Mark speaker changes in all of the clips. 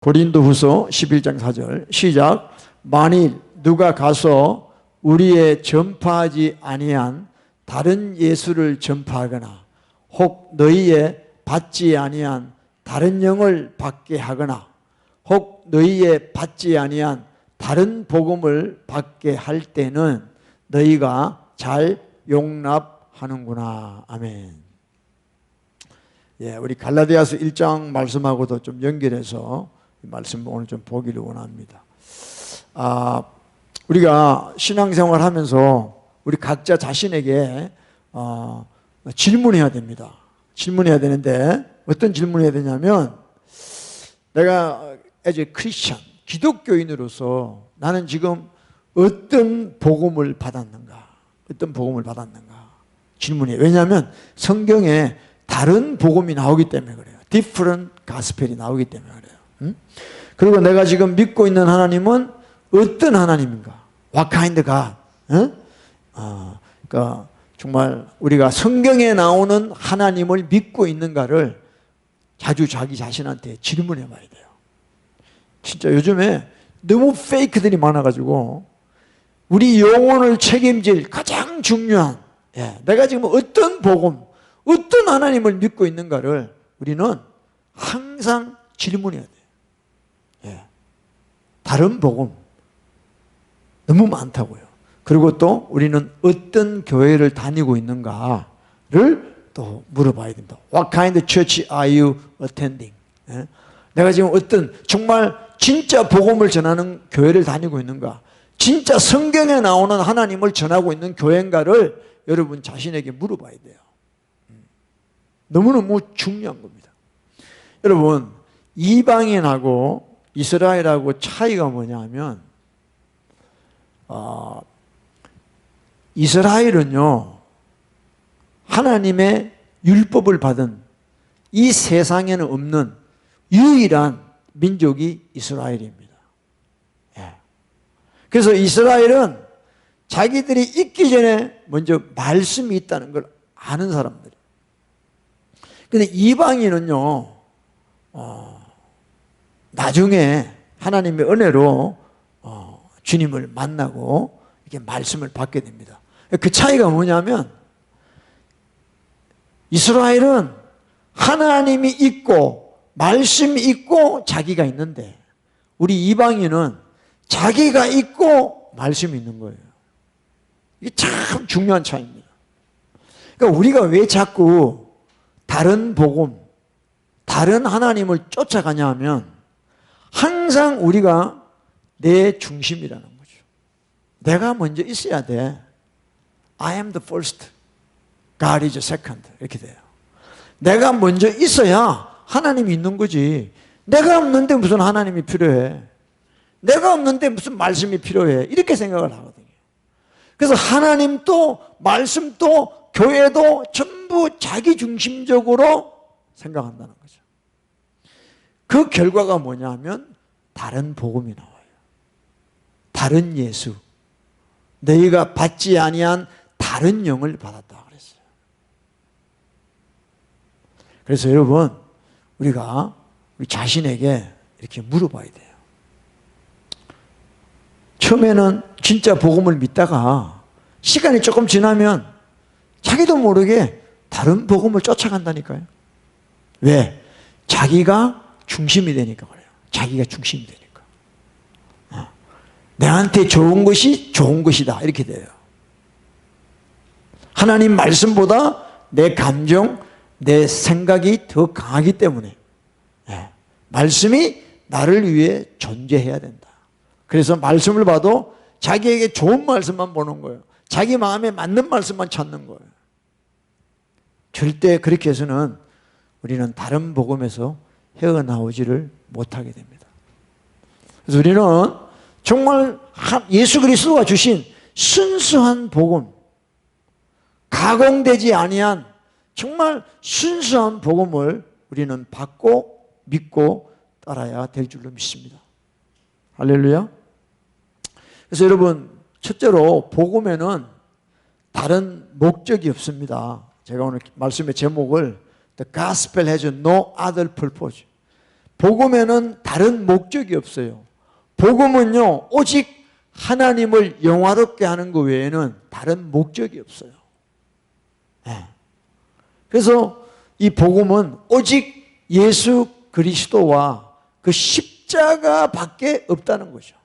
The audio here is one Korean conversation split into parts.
Speaker 1: 고린도후서 11장 4절 시작. 만일 누가 가서 우리의 전파하지 아니한 다른 예수를 전파하거나 혹 너희의 받지 아니한 다른 영을 받게 하거나 혹 너희의 받지 아니한 다른 복음을 받게 할 때는 너희가 잘 용납하는구나. 아멘. 예, 우리 갈라디아서 1장 말씀하고도 좀 연결해서 이 말씀 오늘 좀 보기를 원합니다. 우리가 신앙생활 하면서 우리 각자 자신에게 질문해야 됩니다. 질문해야 되는데 어떤 질문을 해야 되냐면, 내가 as a Christian, 기독교인으로서 나는 지금 어떤 복음을 받았는가? 어떤 복음을 받았는가? 질문이에요. 왜냐하면 성경에 다른 복음이 나오기 때문에 그래요. different gospel이 나오기 때문에 그래요. 그리고 내가 지금 믿고 있는 하나님은 어떤 하나님인가? What kind of God? 그러니까 정말 우리가 성경에 나오는 하나님을 믿고 있는가를 자주 자기 자신한테 질문해 봐야 돼요. 진짜 요즘에 너무 페이크들이 많아가지고 우리 영혼을 책임질 가장 중요한, 내가 지금 어떤 복음, 어떤 하나님을 믿고 있는가를 우리는 항상 질문해야 돼요. 다른 복음 너무 많다고요. 그리고 또 우리는 어떤 교회를 다니고 있는가를 또 물어봐야 됩니다. What kind of church are you attending? 내가 지금 어떤 정말 진짜 복음을 전하는 교회를 다니고 있는가? 진짜 성경에 나오는 하나님을 전하고 있는 교회인가를 여러분 자신에게 물어봐야 돼요. 너무너무 중요한 겁니다. 여러분, 이방인하고 이스라엘하고 차이가 뭐냐면, 이스라엘은요, 하나님의 율법을 받은 이 세상에는 없는 유일한 민족이 이스라엘입니다. 그래서 이스라엘은 자기들이 있기 전에 먼저 말씀이 있다는 걸 아는 사람들이에요. 근데 이방인은요, 나중에 하나님의 은혜로 주님을 만나고 이렇게 말씀을 받게 됩니다. 그 차이가 뭐냐면, 이스라엘은 하나님이 있고 말씀이 있고 자기가 있는데, 우리 이방인은 자기가 있고 말씀이 있는 거예요. 이게 참 중요한 차이입니다. 그러니까 우리가 왜 자꾸 다른 복음, 다른 하나님을 쫓아가냐 하면, 항상 우리가 내 중심이라는 거죠. 내가 먼저 있어야 돼. I am the first, God is the second. 이렇게 돼요. 내가 먼저 있어야 하나님이 있는 거지. 내가 없는데 무슨 하나님이 필요해? 내가 없는데 무슨 말씀이 필요해? 이렇게 생각을 하거든요. 그래서 하나님도 말씀도 교회도 전부 자기 중심적으로 생각한다는 거죠. 그 결과가 뭐냐면 다른 복음이 나와요. 다른 예수. 너희가 받지 아니한 다른 영을 받았다 그랬어요. 그래서 여러분, 우리가 우리 자신에게 이렇게 물어봐야 돼요. 처음에는 진짜 복음을 믿다가 시간이 조금 지나면 자기도 모르게 다른 복음을 쫓아간다니까요. 왜? 자기가 중심이 되니까 그래요. 자기가 중심이 되니까. 내한테 좋은 것이 좋은 것이다, 이렇게 돼요. 하나님 말씀보다 내 감정, 내 생각이 더 강하기 때문에 말씀이 나를 위해 존재해야 된다. 그래서 말씀을 봐도 자기에게 좋은 말씀만 보는 거예요. 자기 마음에 맞는 말씀만 찾는 거예요. 절대 그렇게 해서는 우리는 다른 복음에서 헤어나오지를 못하게 됩니다. 그래서 우리는 정말 예수 그리스도가 주신 순수한 복음, 가공되지 아니한 정말 순수한 복음을 우리는 받고 믿고 따라야 될 줄로 믿습니다. 할렐루야. 그래서 여러분, 첫째로 복음에는 다른 목적이 없습니다. 제가 오늘 말씀의 제목을 The Gospel has no other purpose. 복음에는 다른 목적이 없어요. 복음은요, 오직 하나님을 영화롭게 하는 것 외에는 다른 목적이 없어요. 네. 그래서 이 복음은 오직 예수 그리스도와 그 십자가밖에 없다는 거죠.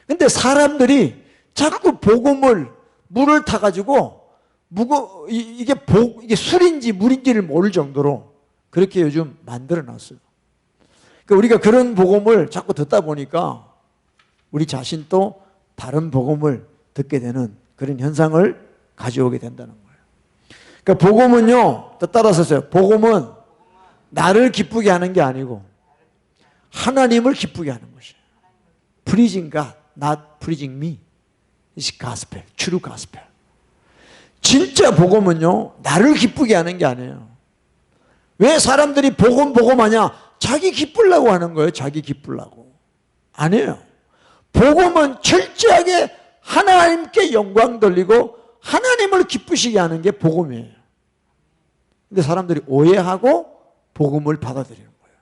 Speaker 1: 근데 사람들이 자꾸 복음을 물을 타가지고 이게 술인지 물인지를 모를 정도로 그렇게 요즘 만들어 놨어요. 그러니까 우리가 그런 복음을 자꾸 듣다 보니까 우리 자신도 다른 복음을 듣게 되는 그런 현상을 가져오게 된다는 거예요. 그러니까 복음은요, 따라서 써요. 복음은 나를 기쁘게 하는 게 아니고 하나님을 기쁘게 하는 것이에요. Pleasing God, not pleasing me. It's gospel, true gospel. 진짜 복음은요, 나를 기쁘게 하는 게 아니에요. 왜 사람들이 복음하냐? 자기 기쁘려고 하는 거예요. 자기 기쁘려고. 아니에요. 복음은 철저하게 하나님께 영광 돌리고 하나님을 기쁘시게 하는 게 복음이에요. 근데 사람들이 오해하고 복음을 받아들이는 거예요.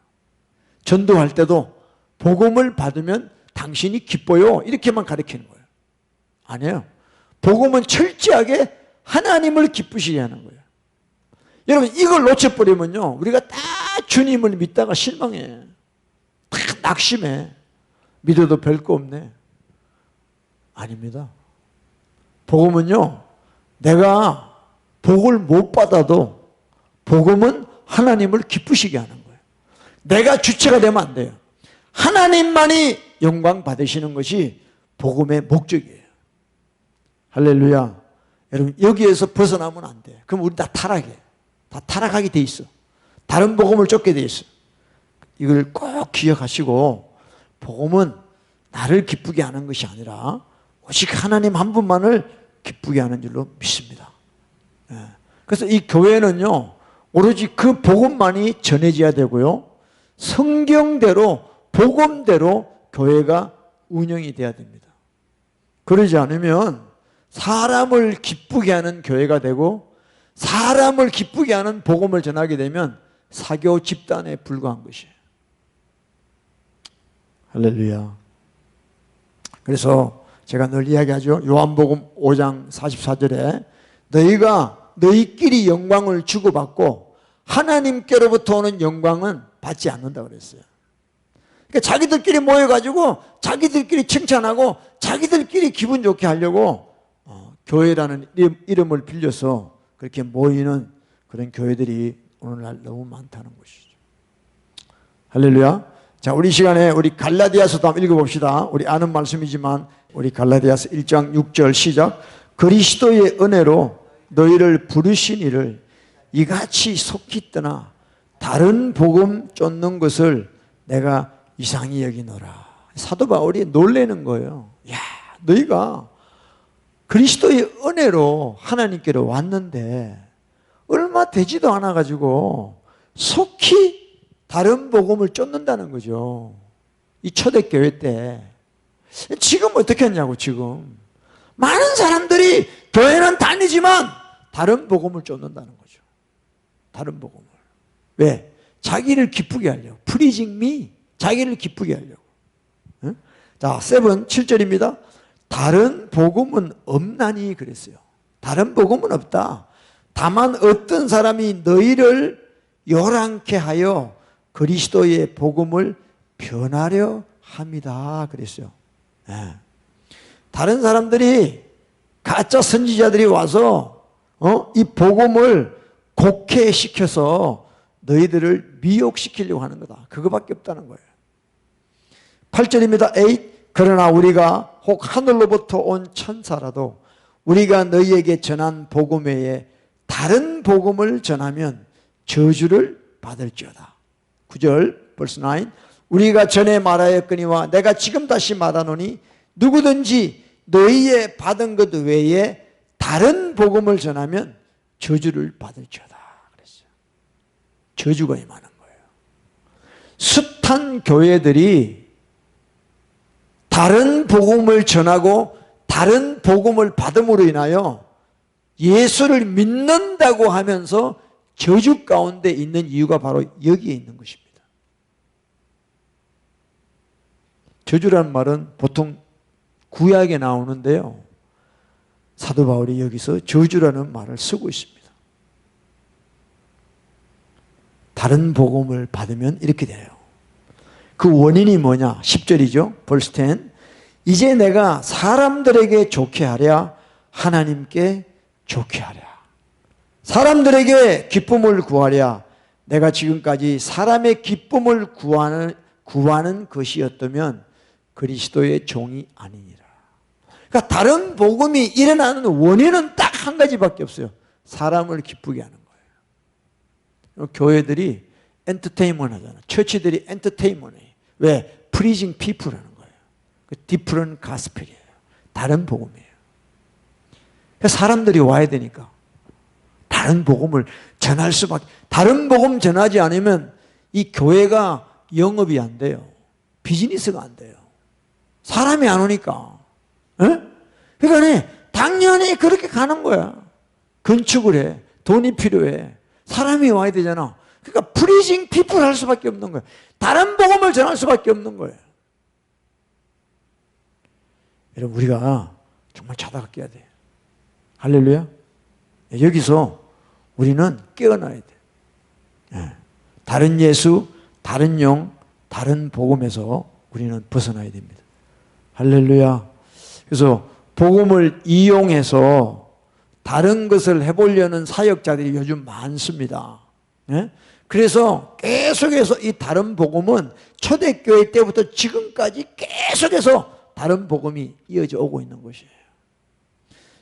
Speaker 1: 전도할 때도 복음을 받으면 당신이 기뻐요. 이렇게만 가르치는 거예요. 아니에요. 복음은 철저하게 하나님을 기쁘시게 하는 거예요. 여러분, 이걸 놓쳐버리면요, 우리가 다 주님을 믿다가 실망해. 다 낙심해. 믿어도 별거 없네. 아닙니다. 복음은요, 내가 복을 못 받아도 복음은 하나님을 기쁘시게 하는 거예요. 내가 주체가 되면 안 돼요. 하나님만이 영광 받으시는 것이 복음의 목적이에요. 할렐루야. 여러분, 여기에서 벗어나면 안 돼요. 그럼 우리 다 타락해. 다 타락하게 돼 있어. 다른 복음을 쫓게 돼 있어. 이걸 꼭 기억하시고, 복음은 나를 기쁘게 하는 것이 아니라 오직 하나님 한 분만을 기쁘게 하는 줄로 믿습니다. 그래서 이 교회는요, 오로지 그 복음만이 전해져야 되고요, 성경대로 복음대로 교회가 운영이 돼야 됩니다. 그러지 않으면 사람을 기쁘게 하는 교회가 되고 사람을 기쁘게 하는 복음을 전하게 되면 사교 집단에 불과한 것이에요. 할렐루야. 그래서 제가 늘 이야기하죠. 요한복음 5장 44절에 너희가 너희끼리 영광을 주고받고 하나님께로부터 오는 영광은 받지 않는다 그랬어요. 그러니까 자기들끼리 모여가지고 자기들끼리 칭찬하고 자기들끼리 기분 좋게 하려고 교회라는 이름을 빌려서 그렇게 모이는 그런 교회들이 오늘날 너무 많다는 것이죠. 할렐루야. 자, 우리 시간에 우리 갈라디아서도 한번 읽어봅시다. 우리 아는 말씀이지만 우리 갈라디아서 1장 6절 시작. 그리스도의 은혜로 너희를 부르신 이를 이같이 속히 떠나 다른 복음 쫓는 것을 내가 이상히 여기노라. 사도 바울이 놀라는 거예요. 야, 너희가 그리스도의 은혜로 하나님께로 왔는데 얼마 되지도 않아 가지고 속히 다른 복음을 쫓는다는 거죠. 이 초대교회 때. 지금 어떻게 했냐고. 지금 많은 사람들이 교회는 다니지만 다른 복음을 쫓는다는 거죠. 다른 복음을. 왜? 자기를 기쁘게 하려고. Pleasing me. 자기를 기쁘게 하려고. 응? 자, 7절입니다. 다른 복음은 없나니 그랬어요. 다른 복음은 없다. 다만 어떤 사람이 너희를 요란케 하여 그리스도의 복음을 변하려 합니다. 그랬어요. 네. 다른 사람들이 가짜 선지자들이 와서 이 복음을 곡해시켜서 너희들을 미혹시키려고 하는 거다. 그거밖에 없다는 거예요. 8절입니다. 8. 그러나 우리가 혹 하늘로부터 온 천사라도 우리가 너희에게 전한 복음 외에 다른 복음을 전하면 저주를 받을지어다. 9절 벌써 9. 우리가 전에 말하였거니와 내가 지금 다시 말하노니 누구든지 너희의 받은 것 외에 다른 복음을 전하면 저주를 받을지어다 그랬어요. 저주가 임하는 거예요. 숱한 교회들이 다른 복음을 전하고 다른 복음을 받음으로 인하여 예수를 믿는다고 하면서 저주 가운데 있는 이유가 바로 여기에 있는 것입니다. 저주라는 말은 보통 구약에 나오는데요. 사도 바울이 여기서 저주라는 말을 쓰고 있습니다. 다른 복음을 받으면 이렇게 돼요. 그 원인이 뭐냐? 10절이죠. verse 10. 이제 내가 사람들에게 좋게 하랴 하나님께 좋게 하랴. 사람들에게 기쁨을 구하랴. 내가 지금까지 사람의 기쁨을 구하는 것이었다면 그리스도의 종이 아니니라. 그러니까 다른 복음이 일어나는 원인은 딱 한 가지밖에 없어요. 사람을 기쁘게 하는 거예요. 교회들이 엔터테인먼트 하잖아요. 처치들이 엔터테인먼트 해요. 왜? 프리징 피플 하는 거예요. 디프런 가스펠이에요. 다른 복음이에요. 그래서 사람들이 와야 되니까 다른 복음을 전할 수밖에. 다른 복음 전하지 않으면 이 교회가 영업이 안 돼요. 비즈니스가 안 돼요. 사람이 안 오니까. 에? 그러니까 당연히 그렇게 가는 거야. 건축을 해. 돈이 필요해. 사람이 와야 되잖아. 그러니까 프리징 피플 할 수밖에 없는 거예요. 다른 복음을 전할 수밖에 없는 거예요. 여러분, 우리가 정말 자다가 깨야 돼요. 할렐루야. 여기서 우리는 깨어나야 돼. 다른 예수, 다른 영, 다른 복음에서 우리는 벗어나야 됩니다. 할렐루야. 그래서 복음을 이용해서 다른 것을 해보려는 사역자들이 요즘 많습니다. 그래서 계속해서 이 다른 복음은 초대교회 때부터 지금까지 계속해서 다른 복음이 이어져 오고 있는 것이에요.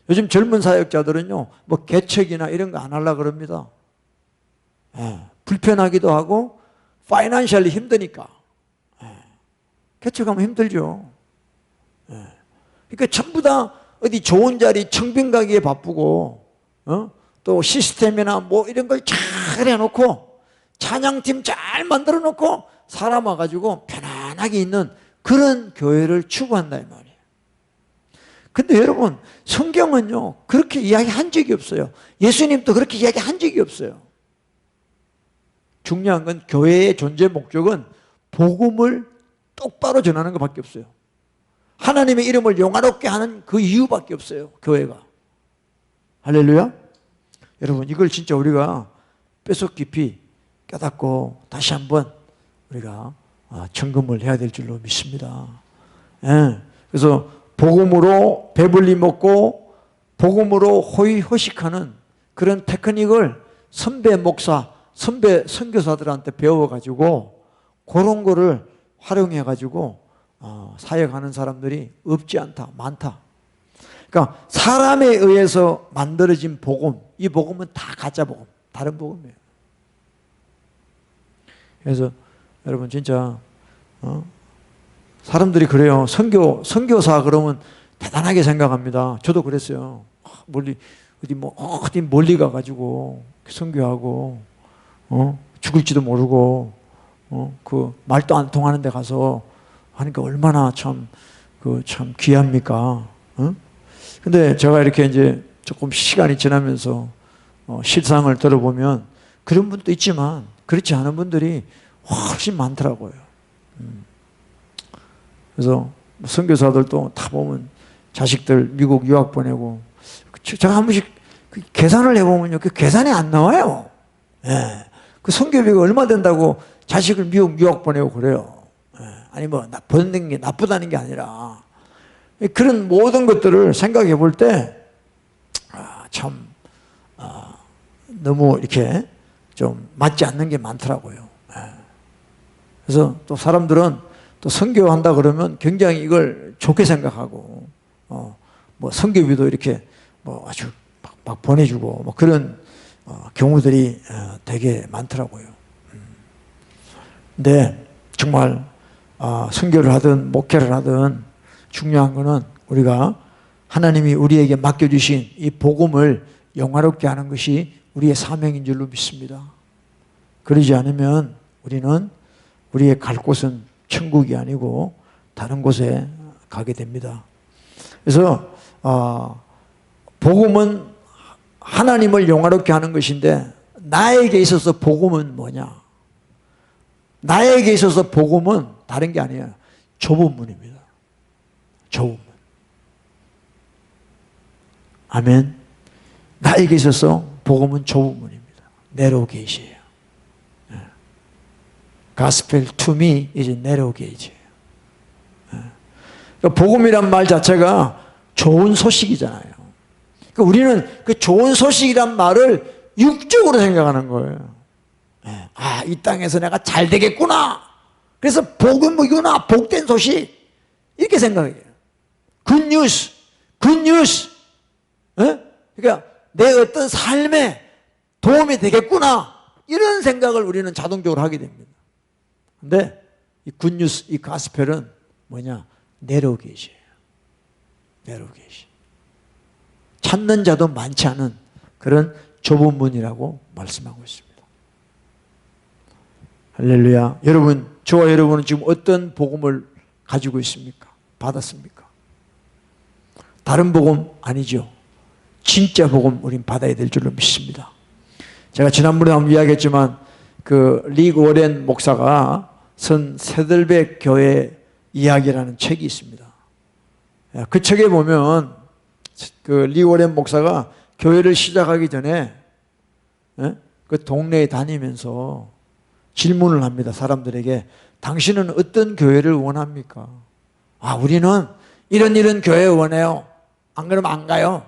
Speaker 1: 요즘 젊은 사역자들은요, 뭐 개척이나 이런 거 안 하려고 그럽니다. 불편하기도 하고, 파이낸셜리 힘드니까. 개척하면 힘들죠. 그러니까 전부 다 어디 좋은 자리 청빙 가기에 바쁘고, 또 시스템이나 뭐 이런 걸 잘 해놓고, 찬양팀 잘 만들어 놓고, 사람 와가지고 편안하게 있는 그런 교회를 추구한다 이 말이에요. 근데 여러분, 성경은요 그렇게 이야기한 적이 없어요. 예수님도 그렇게 이야기한 적이 없어요. 중요한 건 교회의 존재 목적은 복음을 똑바로 전하는 것밖에 없어요. 하나님의 이름을 영화롭게 하는 그 이유밖에 없어요. 교회가. 할렐루야. 여러분, 이걸 진짜 우리가 뼛속 깊이 깨닫고 다시 한번 우리가 점검을 해야 될 줄로 믿습니다. 그래서 복음으로 배불리 먹고 복음으로 호의호식하는 그런 테크닉을 선배 목사, 선배 선교사들한테 배워가지고 그런 거를 활용해가지고 사역하는 사람들이 없지 않다, 많다. 그러니까 사람에 의해서 만들어진 복음, 이 복음은 다 가짜 복음, 다른 복음이에요. 그래서 여러분 진짜 사람들이 그래요. 선교사 그러면 대단하게 생각합니다. 저도 그랬어요. 어디 멀리 가가지고 선교하고 죽을지도 모르고 그 말도 안 통하는 데 가서 하니까 얼마나 참 귀합니까? 근데 제가 이렇게 이제 조금 시간이 지나면서 실상을 들어보면 그런 분도 있지만 그렇지 않은 분들이 훨씬 많더라고요. 그래서 선교사들도 다 보면 자식들 미국 유학 보내고, 제가 한 번씩 계산을 해보면요, 그 계산이 안 나와요. 그 선교비가 얼마 된다고 자식을 미국 유학 보내고 그래요. 아니 뭐 보내는 게 나쁘다는 게 아니라 그런 모든 것들을 생각해 볼 때 참 너무 이렇게 좀 맞지 않는 게 많더라고요. 그래서 또 사람들은 또 선교한다 그러면 굉장히 이걸 좋게 생각하고 뭐 선교비도 이렇게 뭐 아주 막 보내주고 뭐 그런 경우들이 되게 많더라고요. 근데 정말 선교를 하든 목회를 하든 중요한 거는 우리가 하나님이 우리에게 맡겨주신 이 복음을 영화롭게 하는 것이 우리의 사명인 줄로 믿습니다. 그러지 않으면 우리는 우리의 갈 곳은 천국이 아니고 다른 곳에 가게 됩니다. 그래서 복음은 하나님을 영화롭게 하는 것인데 나에게 있어서 복음은 뭐냐? 나에게 있어서 복음은 다른 게 아니에요. 좁은 문입니다. 좁은 문. 아멘. 나에게 있어서 복음은 좁은 문입니다. narrow gate이에요. Gospel to me is narrow gate이에요. 그러니까 복음이란 말 자체가 좋은 소식이잖아요. 그러니까 우리는 그 좋은 소식이란 말을 육적으로 생각하는 거예요. 아, 이 땅에서 내가 잘 되겠구나. 그래서 복음이구나. 복된 소식. 이렇게 생각해요. 굿뉴스. 굿뉴스. 그러니까 내 어떤 삶에 도움이 되겠구나. 이런 생각을 우리는 자동적으로 하게 됩니다. 근데 이 굿뉴스, 이 가스펠은 뭐냐? narrow gate이에요. narrow gate. 찾는 자도 많지 않은 그런 좁은 문이라고 말씀하고 있습니다. 할렐루야. 여러분, 저와 여러분은 지금 어떤 복음을 가지고 있습니까? 받았습니까? 다른 복음 아니죠. 진짜 복음 우린 받아야 될 줄로 믿습니다. 제가 지난번에 한번 이야기했지만 그 리그 워렌 목사가 쓴 세들백 교회 이야기라는 책이 있습니다. 그 책에 보면 그 리그 워렌 목사가 교회를 시작하기 전에 그 동네에 다니면서 질문을 합니다. 사람들에게. 당신은 어떤 교회를 원합니까? 아, 우리는 이런 교회 원해요. 안 그러면 안 가요.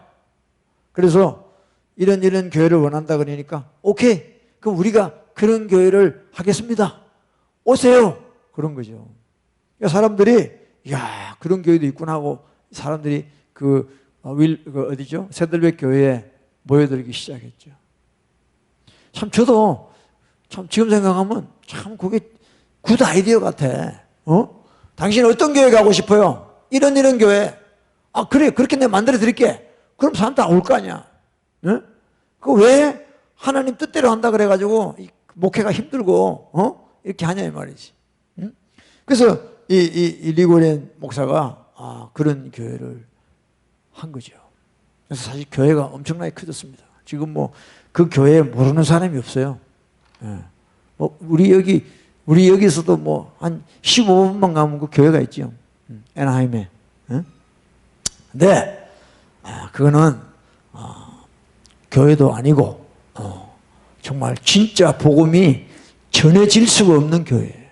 Speaker 1: 그래서 이런 교회를 원한다 그러니까 오케이. 그럼 우리가 그런 교회를 하겠습니다. 오세요. 그런 거죠. 그러니까 사람들이 야, 그런 교회도 있구나 하고 사람들이 어디죠? 세들백 교회에 모여들기 시작했죠. 참 저도 참 지금 생각하면 참 그게 굿 아이디어 같아. 당신 어떤 교회 가고 싶어요? 이런 교회. 아, 그래. 그렇게 내가 만들어 드릴게. 그럼 사람 다 올 거 아니야. 그 왜 하나님 뜻대로 한다 그래가지고 목회가 힘들고 이렇게 하냐 이 말이지. 그래서 이 리고렌 목사가 그런 교회를 한 거죠. 그래서 사실 교회가 엄청나게 커졌습니다. 지금 뭐 그 교회에 모르는 사람이 없어요. 뭐 우리 여기서도 뭐 한 15분만 가면 그 교회가 있죠. 애나하임에. 근데 그거는 교회도 아니고 정말 진짜 복음이 전해질 수가 없는 교회예요.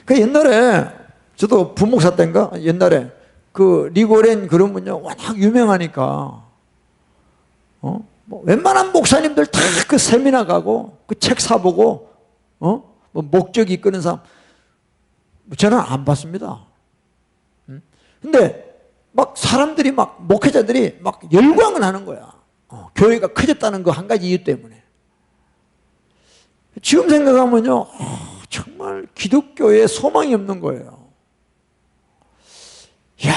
Speaker 1: 그 옛날에 저도 부목사 때인가 옛날에 그 리고렌 그런 분요 워낙 유명하니까 뭐 웬만한 목사님들 다 그 세미나 가고 그 책 사보고 뭐 목적이 이끄는 사람 저는 안 봤습니다. 근데 막 사람들이 막 목회자들이 막 열광을 하는 거야. 교회가 커졌다는 그 한 가지 이유 때문에. 지금 생각하면요, 정말 기독교에 소망이 없는 거예요. 이야,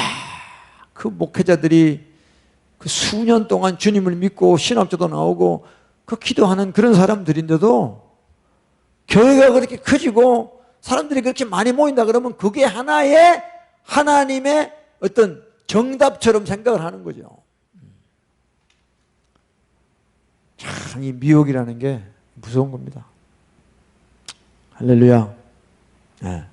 Speaker 1: 그 목회자들이 그 수년 동안 주님을 믿고 신학교도 나오고 그 기도하는 그런 사람들인데도 교회가 그렇게 커지고 사람들이 그렇게 많이 모인다 그러면 그게 하나의 하나님의 어떤 정답처럼 생각을 하는 거죠. 참 이 미혹이라는 게 무서운 겁니다. 할렐루야. 네.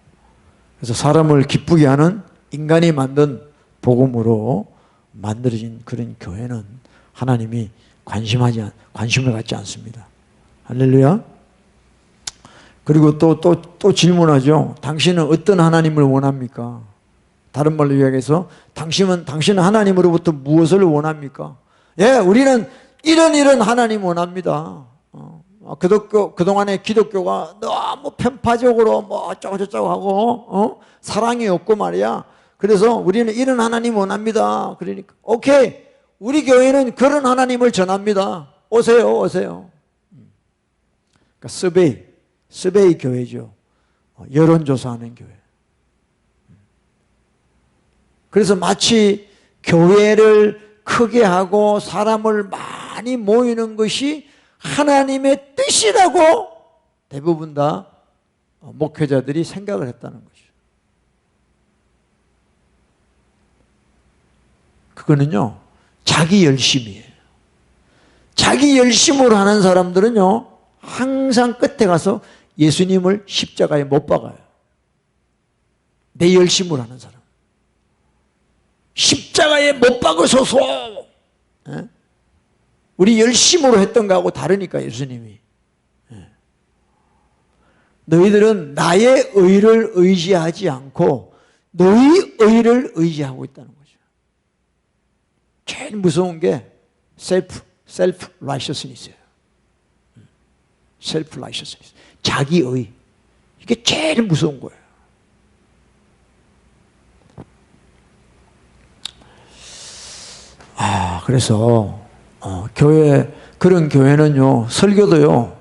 Speaker 1: 그래서 사람을 기쁘게 하는 인간이 만든 복음으로 만들어진 그런 교회는 하나님이 관심을 갖지 않습니다. 할렐루야. 그리고 또 질문하죠. 당신은 어떤 하나님을 원합니까? 다른 말로 이야기해서 당신은 하나님으로부터 무엇을 원합니까? 예, 우리는 이런 하나님 원합니다. 그동안에 기독교가 너무 편파적으로 뭐 어쩌고저쩌고 하고 사랑이 없고 말이야. 그래서 우리는 이런 하나님 원합니다. 그러니까 오케이, 우리 교회는 그런 하나님을 전합니다. 오세요. 그러니까 서베이 교회죠. 여론조사하는 교회. 그래서 마치 교회를 크게 하고 사람을 많이 모이는 것이 하나님의 뜻이라고 대부분 다 목회자들이 생각을 했다는 거죠. 그거는요, 자기 열심이에요. 자기 열심으로 하는 사람들은요, 항상 끝에 가서 예수님을 십자가에 못 박아요. 내 열심으로 하는 사람. 십자가에 못 박으소서. 예? 우리 열심으로 했던 거하고 다르니까 예수님이. 예. 너희들은 나의 의를 의지하지 않고 너희 의를 의지하고 있다는 거죠. 제일 무서운 게 셀프 라이셔스니스예요. 셀프 라이셔스니스. 자기의. 이게 제일 무서운 거예요. 그래서 그런 교회는요, 설교도요,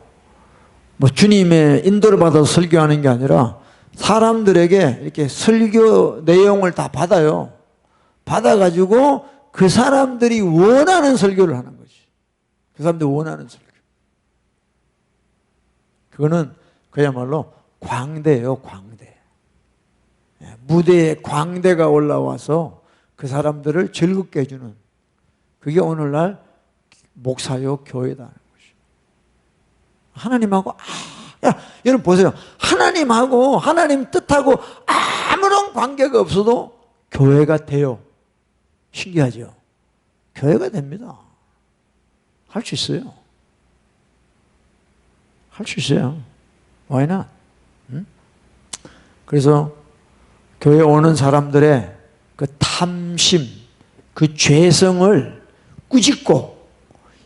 Speaker 1: 뭐 주님의 인도를 받아서 설교하는 게 아니라 사람들에게 이렇게 설교 내용을 다 받아요. 받아가지고 그 사람들이 원하는 설교를 하는 거지. 그 사람들이 원하는 설교. 그거는 그야말로 광대예요, 광대. 무대에 광대가 올라와서 그 사람들을 즐겁게 해주는, 그게 오늘날 목사요, 교회다. 하나님하고, 여러분 보세요. 하나님하고, 하나님 뜻하고 아무런 관계가 없어도 교회가 돼요. 신기하죠? 교회가 됩니다. 할 수 있어요. 할 수 있어요. Why not? 응? 그래서 교회 오는 사람들의 그 탐심, 그 죄성을 꾸짖고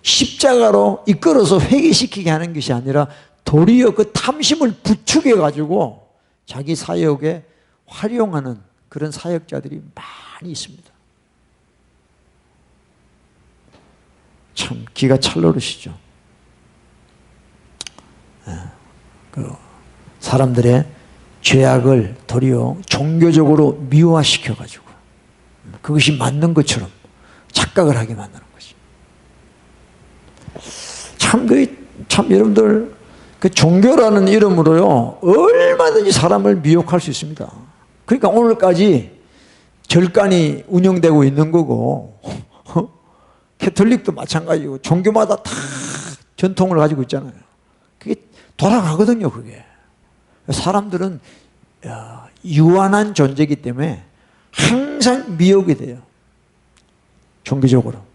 Speaker 1: 십자가로 이끌어서 회개시키게 하는 것이 아니라 도리어 그 탐심을 부추겨 가지고 자기 사역에 활용하는 그런 사역자들이 많이 있습니다. 참 기가 찰노릇이죠. 그 사람들의 죄악을 도리어 종교적으로 미화시켜 가지고 그것이 맞는 것처럼 착각을 하게 만드는 것이. 참 여러분들 그 종교라는 이름으로요 얼마든지 사람을 미혹할 수 있습니다. 그러니까 오늘까지 절간이 운영되고 있는 거고 캐톨릭도 마찬가지고 종교마다 다 전통을 가지고 있잖아요. 그게 돌아가거든요. 그게 사람들은 유한한 존재이기 때문에 항상 미혹이 돼요. 종교적으로.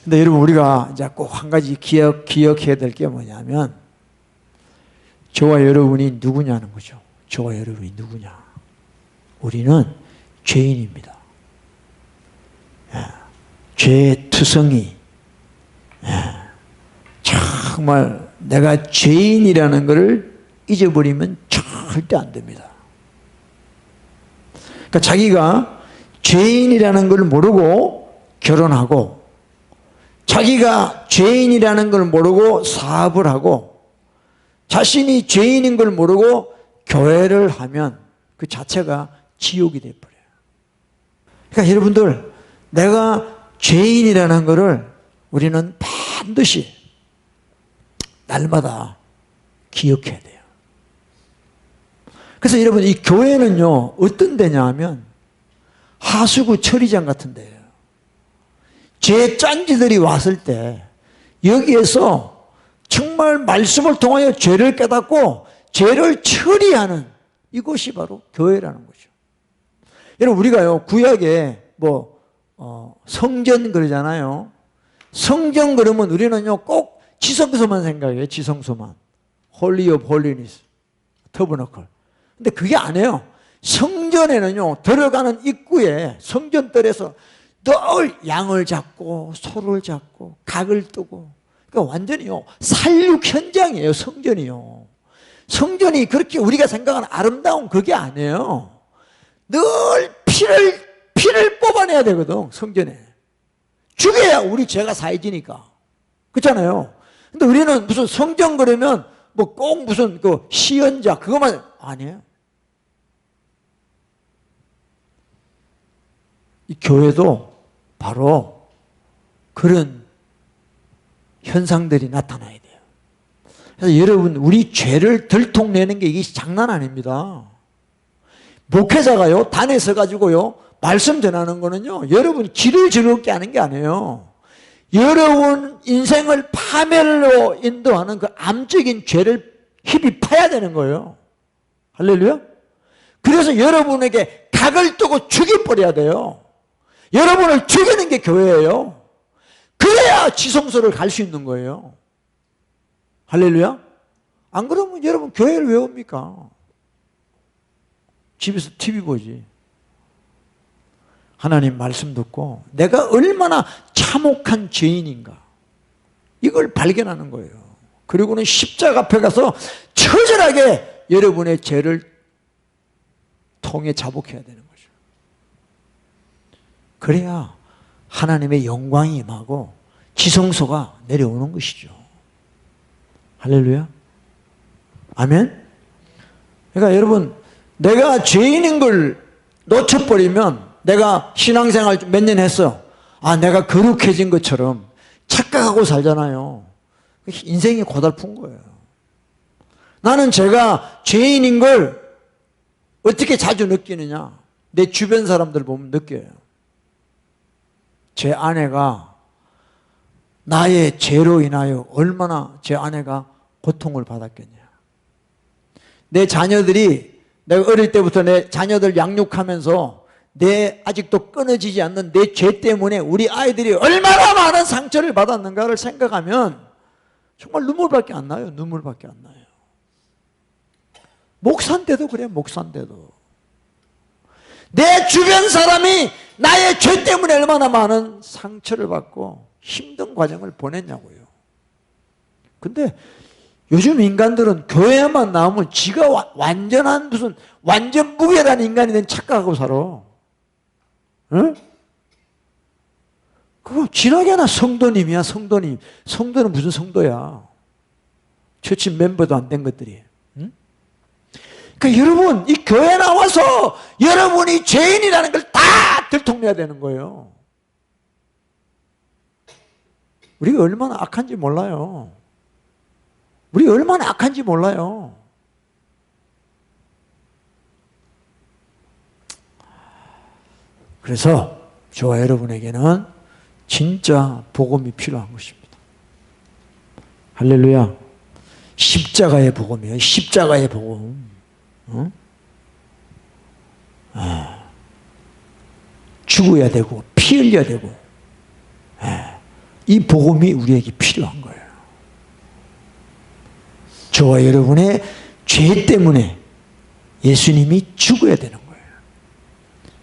Speaker 1: 근데 여러분 우리가 이제 꼭 한 가지 기억해야 될 게 뭐냐면 저와 여러분이 누구냐는 거죠. 저와 여러분이 누구냐. 우리는 죄인입니다. 죄의 투성이. 정말 내가 죄인이라는 것을 잊어버리면 절대 안 됩니다. 그러니까 자기가 죄인이라는 걸 모르고 결혼하고 자기가 죄인이라는 걸 모르고 사업을 하고 자신이 죄인인 걸 모르고 교회를 하면 그 자체가 지옥이 돼버려요. 그러니까 여러분들 내가 죄인이라는 것을 우리는 반드시 날마다 기억해야 돼요. 그래서 여러분 이 교회는요 어떤 데냐 하면 하수구 처리장 같은 데예요. 죄 짠지들이 왔을 때 여기에서 정말 말씀을 통하여 죄를 깨닫고 죄를 처리하는 이곳이 바로 교회라는 거죠. 여러분 우리가요 구약에 성전 그러잖아요. 성전 그러면 우리는요 꼭 지성소만 생각해요. 지성소만. Holy of Holiness, 터버너클. 근데 그게 아니에요. 성전에는요 들어가는 입구에 성전뜰에서 늘 양을 잡고 소를 잡고 각을 뜨고 그러니까 완전히요 살육 현장이에요. 성전이요. 성전이 그렇게 우리가 생각하는 아름다운 그게 아니에요. 늘 피를 뽑아내야 되거든. 성전에 죽여야 우리 죄가 사해지니까. 그렇잖아요. 근데 우리는 무슨 성전 그러면 꼭 무슨 그 시연자 그것만 아니에요. 이 교회도 바로 그런 현상들이 나타나야 돼요. 그래서 여러분 우리 죄를 들통내는 게 이게 장난 아닙니다. 목회자가요 단에 서가지고요 말씀 전하는 거는요 여러분 길을 즐겁게 하는 게 아니에요. 여러분 인생을 파멸로 인도하는 그 암적인 죄를 힘이 파야 되는 거예요. 할렐루야. 그래서 여러분에게 각을 뜨고 죽여버려야 돼요. 여러분을 죽이는 게 교회예요. 그래야 지성소를 갈 수 있는 거예요. 할렐루야. 안 그러면 여러분 교회를 왜 옵니까? 집에서 TV 보지. 하나님 말씀 듣고 내가 얼마나 참혹한 죄인인가 이걸 발견하는 거예요. 그리고는 십자가 앞에 가서 처절하게 여러분의 죄를 통해 자복해야 되는 거죠. 그래야 하나님의 영광이 임하고 지성소가 내려오는 것이죠. 할렐루야. 아멘. 그러니까 여러분, 내가 죄인인 걸 놓쳐버리면, 내가 신앙생활 몇 년 했어. 아, 내가 거룩해진 것처럼 착각하고 살잖아요. 인생이 고달픈 거예요. 나는 제가 죄인인 걸 어떻게 자주 느끼느냐? 내 주변 사람들 보면 느껴요. 제 아내가 나의 죄로 인하여 얼마나 제 아내가 고통을 받았겠냐. 내 자녀들이, 내가 어릴 때부터 내 자녀들 양육하면서 내 아직도 끊어지지 않는 내 죄 때문에 우리 아이들이 얼마나 많은 상처를 받았는가를 생각하면 정말 눈물밖에 안 나요. 눈물밖에 안 나요. 목사인데도 그래. 목사인데도 내 주변 사람이 나의 죄 때문에 얼마나 많은 상처를 받고 힘든 과정을 보냈냐고요. 근데 요즘 인간들은 교회만 나오면 지가 완전한 무슨 완전 무결한 인간이 된 착각하고 살아. 응? 그거 지나게나 성도님이야. 성도님. 성도는 무슨 성도야? 처치 멤버도 안 된 것들이. 응? 그러니까 여러분, 이 교회 나와서 여러분이 죄인이라는 걸 다 들통내야 되는 거예요. 우리가 얼마나 악한지 몰라요. 우리가 얼마나 악한지 몰라요. 그래서 저와 여러분에게는 진짜 복음이 필요한 것입니다. 할렐루야. 십자가의 복음이에요. 십자가의 복음. 어? 죽어야 되고 피 흘려야 되고 이 복음이 우리에게 필요한 거예요. 저와 여러분의 죄 때문에 예수님이 죽어야 되는 거예요.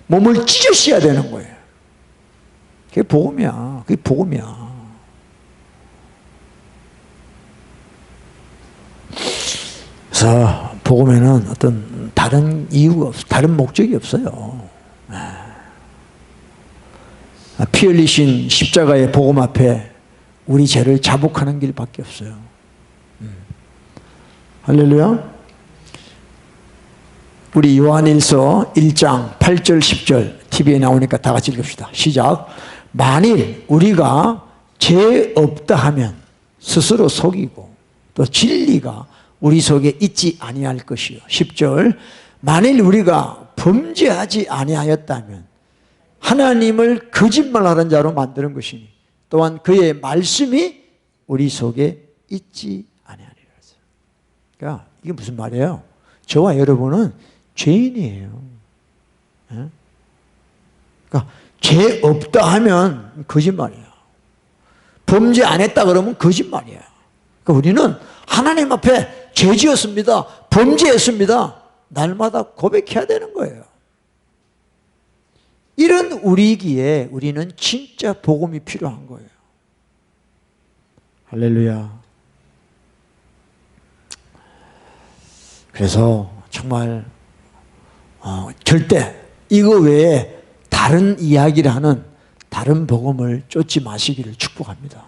Speaker 1: 몸을 찢으셔야 되는 거예요. 그게 복음이야. 그게 복음이야. 그래서 복음에는 어떤 다른 이유가 없어, 다른 목적이 없어요. 피 흘리신 십자가의 복음 앞에 우리 죄를 자복하는 길밖에 없어요. 할렐루야. 우리 요한일서 1장 8절 10절 TV에 나오니까 다 같이 읽읍시다. 시작. 만일 우리가 죄 없다 하면 스스로 속이고 또 진리가 우리 속에 있지 아니할 것이요. 10절. 만일 우리가 범죄하지 아니하였다면 하나님을 거짓말하는 자로 만드는 것이니 또한 그의 말씀이 우리 속에 있지 아니하리라. 그러니까 이게 무슨 말이에요? 저와 여러분은 죄인이에요. 그러니까 죄 없다 하면 거짓말이야. 범죄 안 했다 그러면 거짓말이야. 그러니까 우리는 하나님 앞에 죄 지었습니다. 범죄했습니다. 날마다 고백해야 되는 거예요. 이런 우리기에 우리는 진짜 복음이 필요한 거예요. 할렐루야. 그래서 정말 절대 이거 외에 다른 이야기를 하는 다른 복음을 쫓지 마시기를 축복합니다.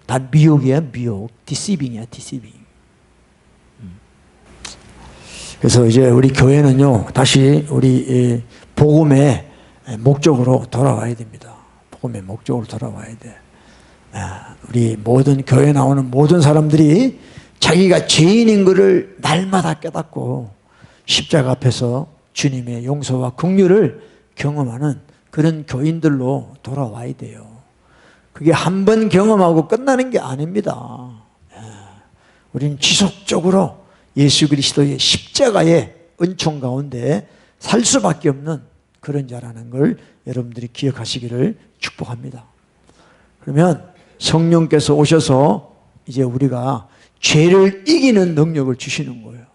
Speaker 1: 다 미혹이야, 미혹. 디시빙이야, 디시빙. 그래서 이제 우리 교회는요, 다시 우리 복음의 목적으로 돌아와야 됩니다. 복음의 목적으로 돌아와야 돼. 우리 모든 교회에 나오는 모든 사람들이 자기가 죄인인 것을 날마다 깨닫고 십자가 앞에서 주님의 용서와 긍휼을 경험하는 그런 교인들로 돌아와야 돼요. 그게 한 번 경험하고 끝나는 게 아닙니다. 우리는 지속적으로 예수 그리스도의 십자가의 은총 가운데 살 수밖에 없는 그런 자라는 걸 여러분들이 기억하시기를 축복합니다. 그러면 성령께서 오셔서 이제 우리가 죄를 이기는 능력을 주시는 거예요.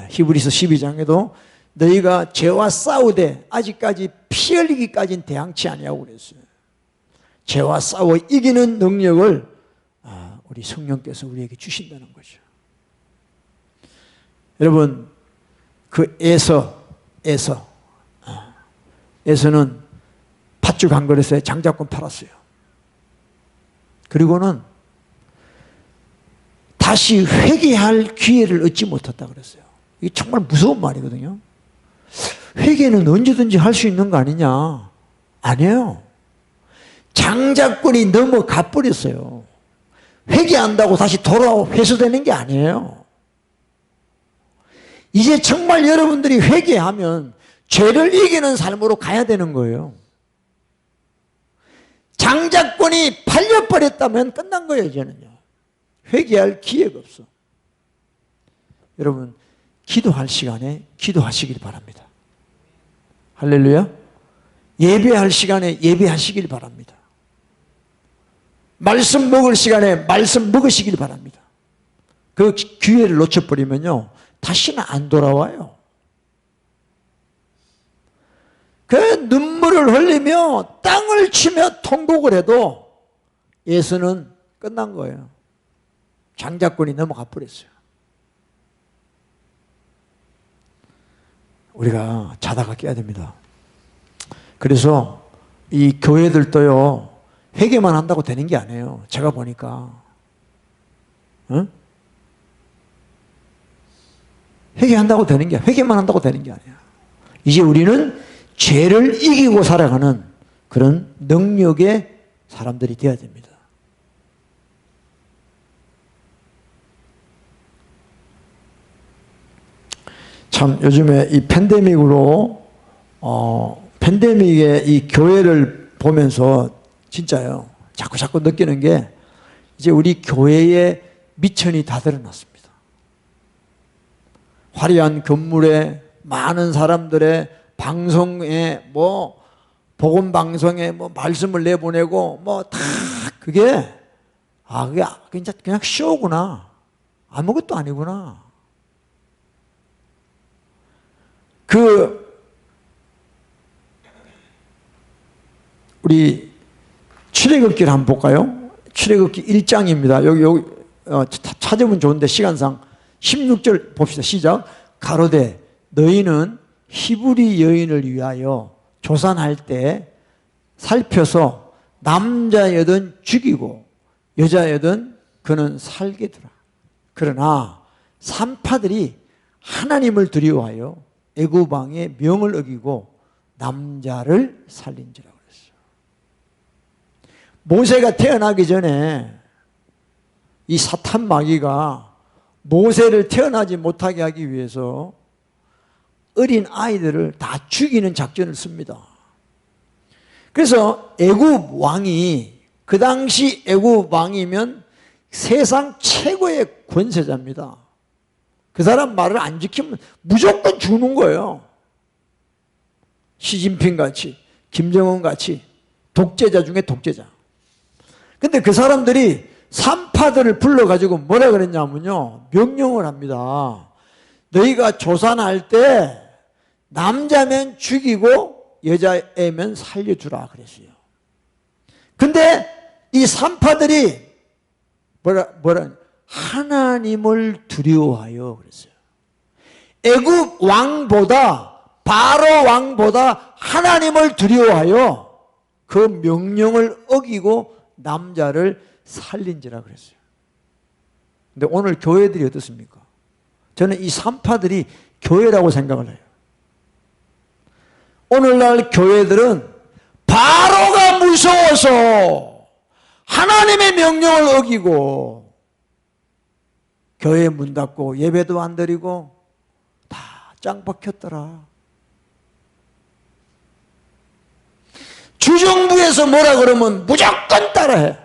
Speaker 1: 히브리서 12장에도 너희가 죄와 싸우되 아직까지 피 흘리기까지는 대항치 아니하고 그랬어요. 죄와 싸워 이기는 능력을 우리 성령께서 우리에게 주신다는 거죠. 여러분, 그 에서는 팥죽 한 그릇에 장작권 팔았어요. 그리고는 다시 회개할 기회를 얻지 못했다 그랬어요. 이게 정말 무서운 말이거든요. 회개는 언제든지 할 수 있는 거 아니냐? 아니에요. 장작권이 넘어가 버렸어요. 회개한다고 다시 돌아오고 회수되는 게 아니에요. 이제 정말 여러분들이 회개하면 죄를 이기는 삶으로 가야 되는 거예요. 장작권이 팔려버렸다면 끝난 거예요, 이제는요. 회개할 기회가 없어. 여러분, 기도할 시간에 기도하시길 바랍니다. 할렐루야. 예배할 시간에 예배하시길 바랍니다. 말씀 먹을 시간에 말씀 먹으시길 바랍니다. 그 기회를 놓쳐버리면요, 다시는 안 돌아와요. 그 눈물을 흘리며 땅을 치며 통곡을 해도 예수는 끝난 거예요. 장작권이 넘어가 버렸어요. 우리가 자다가 깨야 됩니다. 그래서 이 교회들도요, 회개만 한다고 되는 게 아니에요. 제가 보니까. 회개한다고 되는 게, 회개만 한다고 되는 게 아니야. 이제 우리는 죄를 이기고 살아가는 그런 능력의 사람들이 되어야 됩니다. 참 요즘에 이 팬데믹으로 팬데믹의 이 교회를 보면서 진짜요, 자꾸 느끼는 게 이제 우리 교회의 미천이 다 드러났습니다. 화려한 건물에 많은 사람들의 방송에 복음 방송에 말씀을 내보내고 다 그게 그냥 쇼구나, 아무것도 아니구나. 우리 출애굽기를 한번 볼까요? 출애굽기 1장입니다. 여기 찾으면 좋은데 시간상 16절 봅시다. 시작. 가로되 너희는 히브리 여인을 위하여 조산할 때 살펴서 남자여든 죽이고 여자여든 그는 살게 두라. 그러나 산파들이 하나님을 두려워하여 애굽 왕의 명을 어기고 남자를 살린지라 그랬어요. 모세가 태어나기 전에 이 사탄 마귀가 모세를 태어나지 못하게 하기 위해서 어린 아이들을 다 죽이는 작전을 씁니다. 그래서 애굽 왕이, 그 당시 애굽 왕이면 세상 최고의 권세자입니다. 그 사람 말을 안 지키면 무조건 죽는 거예요. 시진핑 같이, 김정은 같이 독재자 중에 독재자. 근데 그 사람들이 산파들을 불러가지고 뭐라 그랬냐면요, 명령을 합니다. 너희가 조산할 때 남자면 죽이고 여자애면 살려주라 그랬어요. 근데 이 산파들이 뭐라 하나님을 두려워하여 그랬어요. 애굽 왕보다, 바로 왕보다 하나님을 두려워하여 그 명령을 어기고 남자를 살린지라 그랬어요. 근데 오늘 교회들이 어떻습니까? 저는 이 산파들이 교회라고 생각을 해요. 오늘날 교회들은 바로가 무서워서 하나님의 명령을 어기고 교회 문 닫고 예배도 안 드리고 다 짱 박혔더라. 주정부에서 뭐라 그러면 무조건 따라해.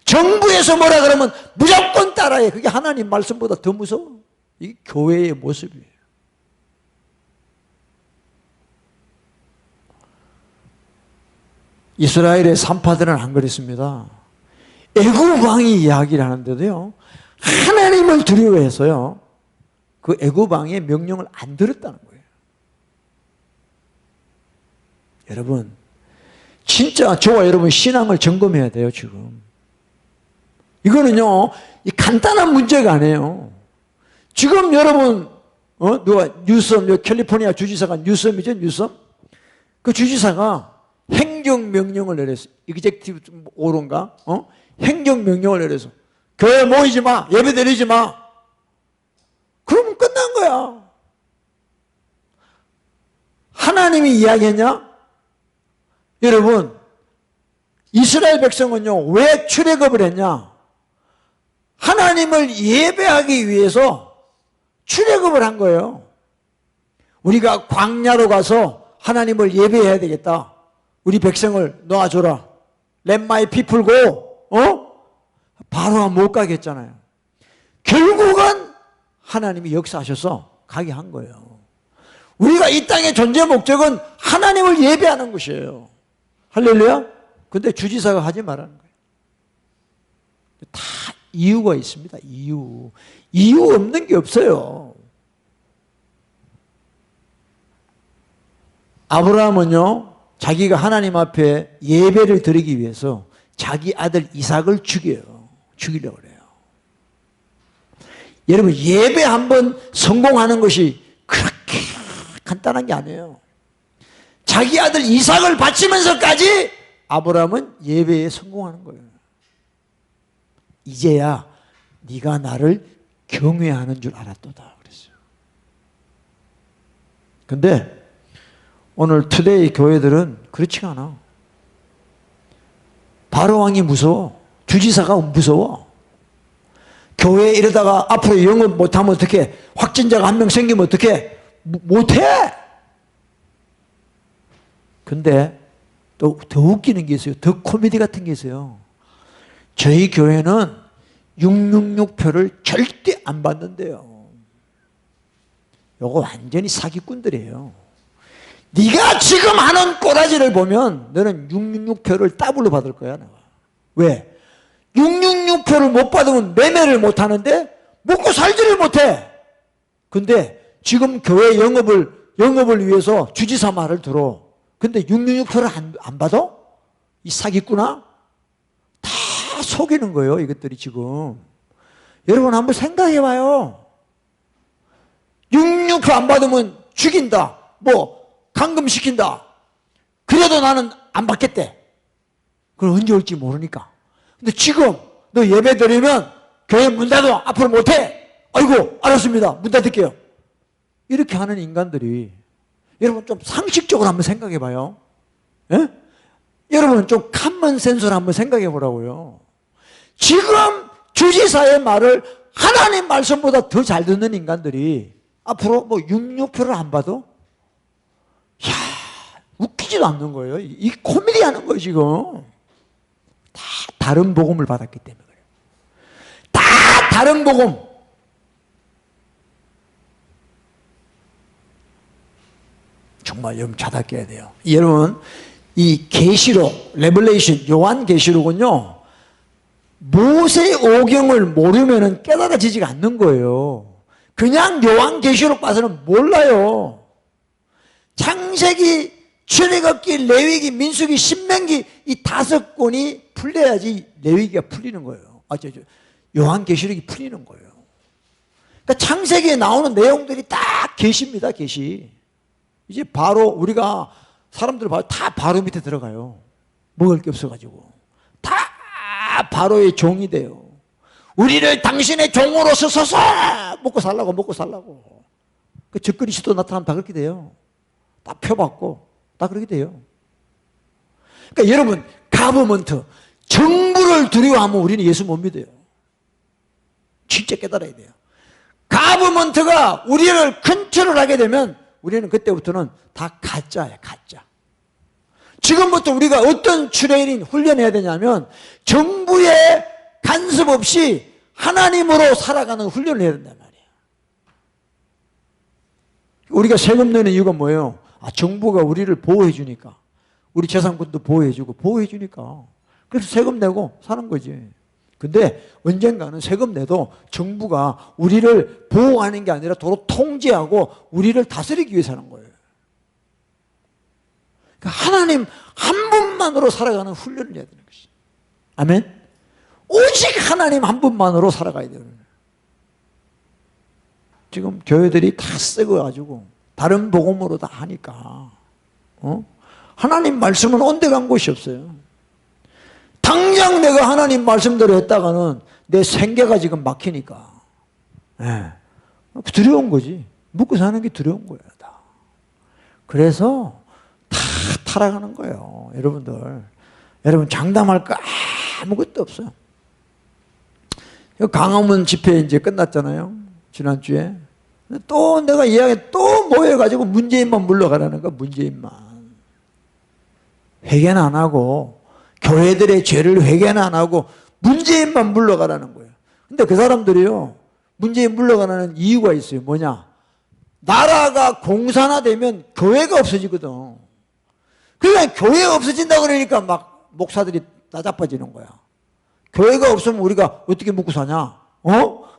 Speaker 1: 정부에서 뭐라 그러면 무조건 따라해. 그게 하나님 말씀보다 더 무서워. 이게 교회의 모습이에요. 이스라엘의 산파들은 안 그랬습니다. 애굽 왕이 이야기를 하는데도요, 하나님을 두려워해서요, 그 애굽 왕의 명령을 안 들었다는 거예요. 여러분, 진짜 저와 여러분 신앙을 점검해야 돼요, 지금. 이거는요, 간단한 문제가 아니에요. 지금 여러분, 누가 뉴섬, 캘리포니아 주지사가 뉴섬이죠, 뉴섬? 그 주지사가 행정명령을 내렸어요. 이그젝티브 오른가? 행정명령을 내려서 교회 모이지 마, 예배 드리지 마. 그러면 끝난 거야. 하나님이 이야기했냐? 여러분, 이스라엘 백성은요, 왜 출애굽을 했냐? 하나님을 예배하기 위해서 출애굽을 한 거예요. 우리가 광야로 가서 하나님을 예배해야 되겠다. 우리 백성을 놓아줘라. Let my people go. 바로가 못 가겠잖아요. 결국은 하나님이 역사하셔서 가게 한 거예요. 우리가 이 땅의 존재 목적은 하나님을 예배하는 것이에요. 할렐루야? 근데 주지사가 하지 말라는 거예요. 다 이유가 있습니다. 이유 없는 게 없어요. 아브라함은요, 자기가 하나님 앞에 예배를 드리기 위해서 자기 아들 이삭을 죽이려고 그래요. 여러분, 예배 한번 성공하는 것이 그렇게 간단한 게 아니에요. 자기 아들 이삭을 바치면서까지 아브라함은 예배에 성공하는 거예요. 이제야 네가 나를 경외하는 줄 알았도다 그랬어요. 근데 오늘 투데이 교회들은 그렇지가 않아. 바로왕이 무서워. 주지사가 무서워. 교회에 이러다가 앞으로 영업 못하면 어떡해? 확진자가 한 명 생기면 어떡해? 못해! 근데 또 더 웃기는 게 있어요. 더 코미디 같은 게 있어요. 저희 교회는 666표를 절대 안 받는데요. 요거 완전히 사기꾼들이에요. 네가 지금 하는 꼬라지를 보면 너는 666표를 더블로 받을 거야. 내가. 왜? 666표를 못 받으면 매매를 못 하는데 먹고 살지를 못해. 근데 지금 교회 영업을 위해서 주지사 말을 들어. 근데 666표를 안 받아? 이 사기꾼아? 다 속이는 거예요, 이것들이 지금. 여러분 한번 생각해봐요. 666표 안 받으면 죽인다. 감금시킨다. 그래도 나는 안 받겠대. 그럼 언제 올지 모르니까. 근데 지금 너 예배 드리면 교회 문 닫아. 앞으로 못해. 아이고, 알았습니다. 문 닫을게요. 이렇게 하는 인간들이, 여러분 좀 상식적으로 한번 생각해 봐요. 예? 여러분 좀 컴먼 센스로 한번 생각해 보라고요. 지금 주지사의 말을 하나님 말씀보다 더 잘 듣는 인간들이 앞으로 666표를 안 받아? 이야, 웃기지도 않는 거예요. 이 코미디 하는 거예요, 지금. 다 다른 복음을 받았기 때문에 그래요. 다 다른 복음. 정말 여러분 자답게 해야 돼요. 여러분, 이 계시록, 레벨레이션, 요한 계시록은요, 모세 오경을 모르면 깨달아지지가 않는 거예요. 그냥 요한 계시록 봐서는 몰라요. 창세기, 출애굽기, 레위기, 민수기, 신명기 이 5권이 풀려야지 레위기가 풀리는 거예요. 요한 계시록이 풀리는 거예요. 그러니까 창세기에 나오는 내용들이 딱 계시입니다. 계시. 이제 바로 우리가 사람들 다 바로 밑에 들어가요. 먹을 게 없어가지고 다 바로의 종이 돼요. 우리를 당신의 종으로 서서 먹고 살라고. 그 적그리스도 나타나면 다 그렇게 돼요. 다 표받고 다 그렇게 돼요. 그러니까 여러분, 가버먼트, 정부를 두려워하면 우리는 예수 못 믿어요. 진짜 깨달아야 돼요. 가버먼트가 우리를 컨트롤하게 되면 우리는 그때부터는 다 가짜예요. 가짜. 지금부터 우리가 어떤 트레이닝 훈련해야 되냐면 정부의 간섭 없이 하나님으로 살아가는 훈련을 해야 된단 말이에요. 우리가 세금 내는 이유가 뭐예요? 정부가 우리를 보호해 주니까. 우리 재산권도 보호해주니까. 그래서 세금 내고 사는 거지. 근데 언젠가는 세금 내도 정부가 우리를 보호하는 게 아니라 도로 통제하고 우리를 다스리기 위해서 하는 거예요. 그러니까 하나님 한 분만으로 살아가는 훈련을 해야 되는 것이. 아멘? 오직 하나님 한 분만으로 살아가야 돼요. 지금 교회들이 다 썩어가지고 다른 복음으로 다 하니까 하나님 말씀은 온데간 곳이 없어요. 당장 내가 하나님 말씀대로 했다가는 내 생계가 지금 막히니까 두려운 거지. 묵고 사는 게 두려운 거예요. 다. 그래서 다 타락하는 거예요. 여러분 장담할 거 아무것도 없어요. 강화문 집회 이제 끝났잖아요. 지난주에. 또 내가 이야기 또 모여가지고 문재인만 물러가라는 거야. 문재인만. 회개는 안 하고 교회들의 죄를 회개는 안 하고 문재인만 물러가라는 거예요. 근데 그 사람들이요. 문재인 물러가라는 이유가 있어요. 뭐냐? 나라가 공산화되면 교회가 없어지거든. 그러니까 교회가 없어진다 그러니까 막 목사들이 나자빠지는 거야. 교회가 없으면 우리가 어떻게 먹고 사냐?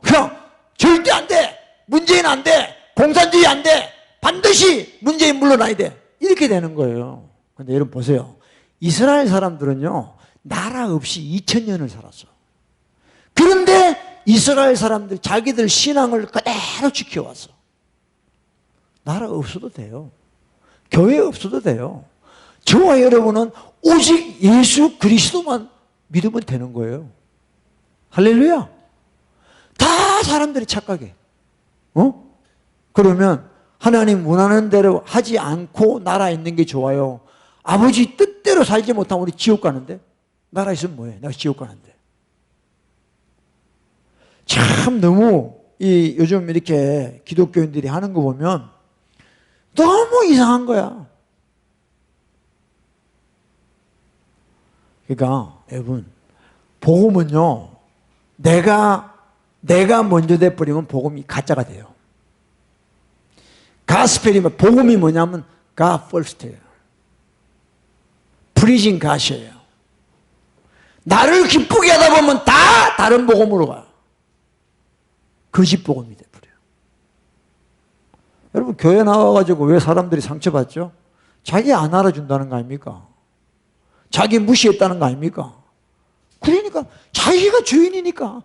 Speaker 1: 그냥 절대 안 돼. 문재인 안 돼. 공산주의 안 돼. 반드시 문재인 물러나야 돼. 이렇게 되는 거예요. 근데 여러분 보세요. 이스라엘 사람들은요. 나라 없이 2000년을 살았어. 그런데 이스라엘 사람들 자기들 신앙을 그대로 지켜왔어. 나라 없어도 돼요. 교회 없어도 돼요. 저와 여러분은 오직 예수 그리스도만 믿으면 되는 거예요. 할렐루야. 다 사람들이 착각해. 그러면 하나님 원하는 대로 하지 않고 나라 있는 게 좋아요. 아버지 뜻대로 살지 못하면 우리 지옥 가는데? 나라 있으면 뭐해? 내가 지옥 가는데. 참 너무 요즘 이렇게 기독교인들이 하는 거 보면 너무 이상한 거야. 그러니까 여러분 복음은요. 내가 먼저 돼버리면 복음이 가짜가 돼요. 가스펠이면 복음이 뭐냐면 God first예요. 프리징 가시예요. 나를 기쁘게 하다 보면 다 다른 복음으로 가요. 거짓 복음이 돼버려요. 여러분 교회 나와가지고 왜 사람들이 상처받죠? 자기 안 알아준다는 거 아닙니까? 자기 무시했다는 거 아닙니까? 그러니까 자기가 주인이니까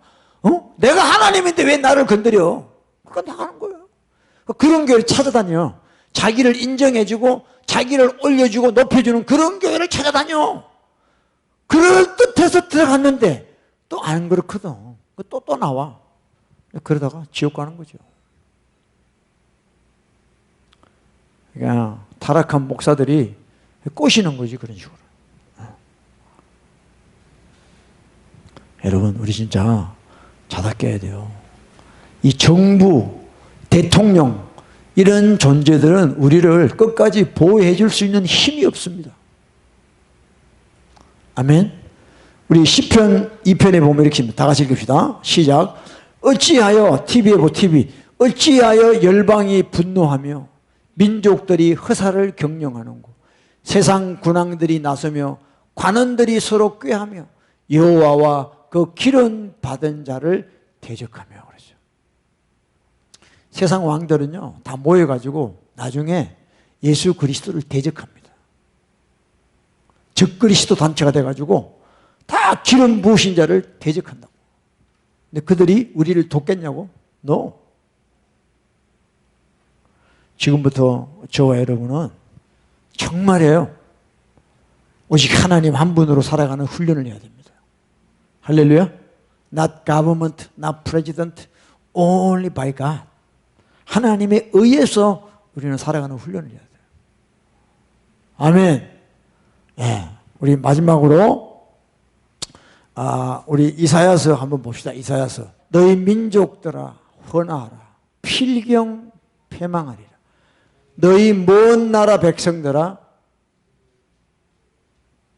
Speaker 1: 내가 하나님인데 왜 나를 건드려? 그러니까 나가는 거예요. 그런 교회를 찾아다녀. 자기를 인정해주고 자기를 올려주고 높여주는 그런 교회를 찾아다녀. 그럴 듯해서 들어갔는데 또 안 그렇거든. 또 나와. 그러다가 지옥 가는 거죠. 그러니까 타락한 목사들이 꼬시는 거지 그런 식으로. 여러분 우리 진짜 자답게 돼요. 이 정부, 대통령 이런 존재들은 우리를 끝까지 보호해 줄 수 있는 힘이 없습니다. 아멘. 우리 시편 2편에 보면 이렇게 합니다. 다 같이 읽읍시다. 시작. 어찌하여 TV에 보 TV 어찌하여 열방이 분노하며 민족들이 허사를 경영하는고 세상 군왕들이 나서며 관원들이 서로 꾀하며 여호와와 그 기름 받은 자를 대적하며 그러죠. 세상 왕들은요 다 모여가지고 나중에 예수 그리스도를 대적합니다. 적그리스도 단체가 돼가지고 다 기름 부으신 자를 대적한다고. 근데 그들이 우리를 돕겠냐고? No. 지금부터 저와 여러분은 정말이에요. 오직 하나님 한 분으로 살아가는 훈련을 해야 됩니다. 할렐루야. Not government, not president, only by God. 하나님에 의해서 우리는 살아가는 훈련을 해야 돼요. 아멘. 예, 우리 마지막으로 우리 이사야서 한번 봅시다. 이사야서. 너희 민족들아 헌하라. 필경 패망하리라. 너희 먼 나라 백성들아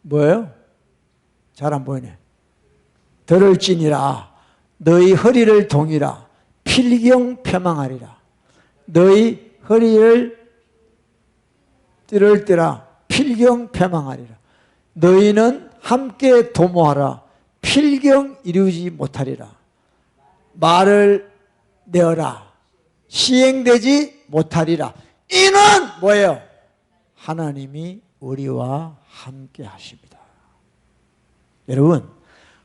Speaker 1: 뭐예요? 잘 안 보이네. 들을지니라. 너희 허리를 동이라. 필경 패망하리라. 너희 허리를 들을 때라 필경 패망하리라. 너희는 함께 도모하라. 필경 이루지 못하리라. 말을 내어라. 시행되지 못하리라. 이는 뭐예요? 하나님이 우리와 함께 하십니다. 여러분,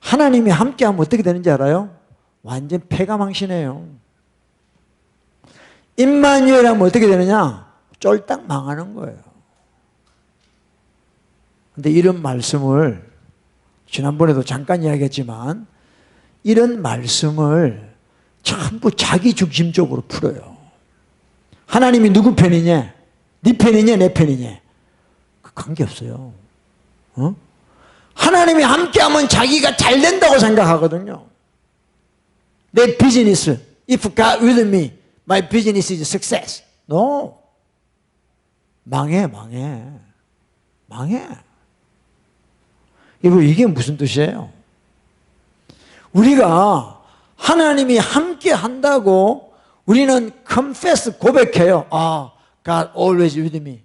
Speaker 1: 하나님이 함께 하면 어떻게 되는지 알아요? 완전 패가망신해요. 임마누엘 하면 어떻게 되느냐? 쫄딱 망하는 거예요. 근데 이런 말씀을 지난번에도 잠깐 이야기했지만 이런 말씀을 전부 자기 중심적으로 풀어요. 하나님이 누구 편이냐? 네 편이냐 내 편이냐? 그 관계없어요. 하나님이 함께하면 자기가 잘 된다고 생각하거든요. 내 비즈니스, if God with me, my business is success. No. 망해. 이게 무슨 뜻이에요? 우리가 하나님이 함께 한다고 우리는 confess, 고백해요. God always with me.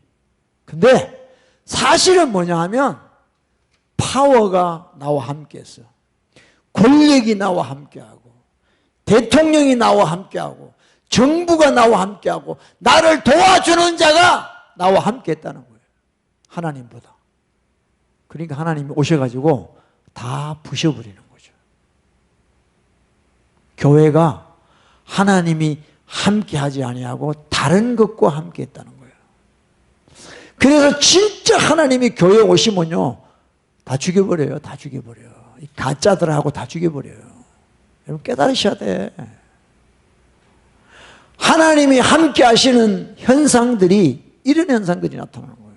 Speaker 1: 근데 사실은 뭐냐 하면 파워가 나와 함께 했어. 권력이 나와 함께하고 대통령이 나와 함께하고 정부가 나와 함께하고 나를 도와주는 자가 나와 함께 했다는 거예요. 하나님보다. 그러니까 하나님이 오셔가지고 다 부셔버리는 거죠. 교회가 하나님이 함께하지 아니하고 다른 것과 함께했다는 거예요. 그래서 진짜 하나님이 교회에 오시면요, 다 죽여버려요. 다 죽여버려요. 이 가짜들하고 다 죽여버려요. 여러분 깨달으셔야 돼. 하나님이 함께 하시는 현상들이 이런 현상들이 나타나는 거예요.